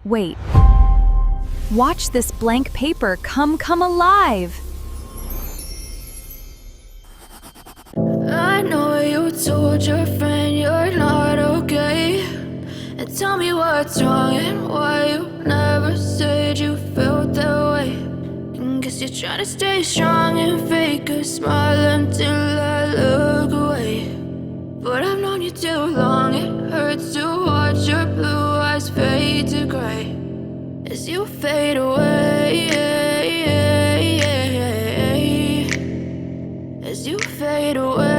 Wait. Watch this blank paper come alive. I know you told your friend you're not okay, and tell me what's wrong and why you never said you felt that way. And guess you're trying to stay strong and fake a smile until I look away. But I've known you too long, it hurts to watch your blue eyes fade to gray as you fade away, as you fade away.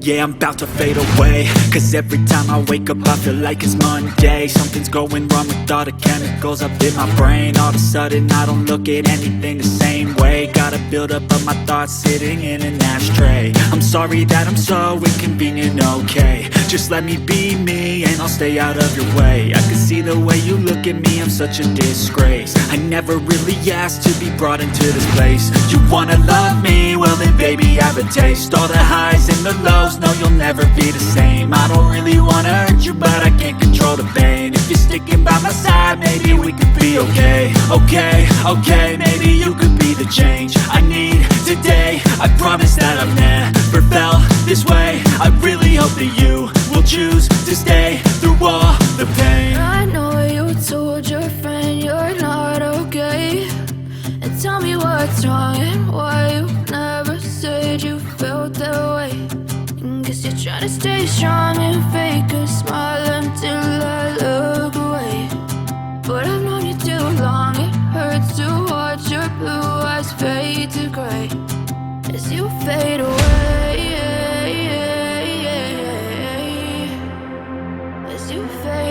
Yeah, I'm about to fade away, cause every time I wake up I feel like it's Monday. Something's going wrong with all the chemicals up in my brain. All of a sudden I don't look at anything the same way. Got a buildup of my thoughts sitting in an ashtray. I'm sorry that I'm so inconvenient, okay. Just let me be me and I'll stay out of your way. I can see the way you look at me, I'm such a disgrace. I never really asked to be brought into this place. You wanna love me? Well then baby have a taste. All the highs and the lows, no you'll never be the same. I don't really wanna hurt you but I can't control the pain. If you're sticking by my side maybe we could be okay. Okay, maybe you could be the change I need today. I promise that I've never felt this way. I really hope that you will choose to stay through all the pain. I know you told your friend you're not okay, and tell me what's wrong and why you never said you felt that way. And guess you're trying to stay strong and fake a smile until I look away. But I've known you too long, it hurts to watch your blue eyes fade to gray as you fade away, as you fade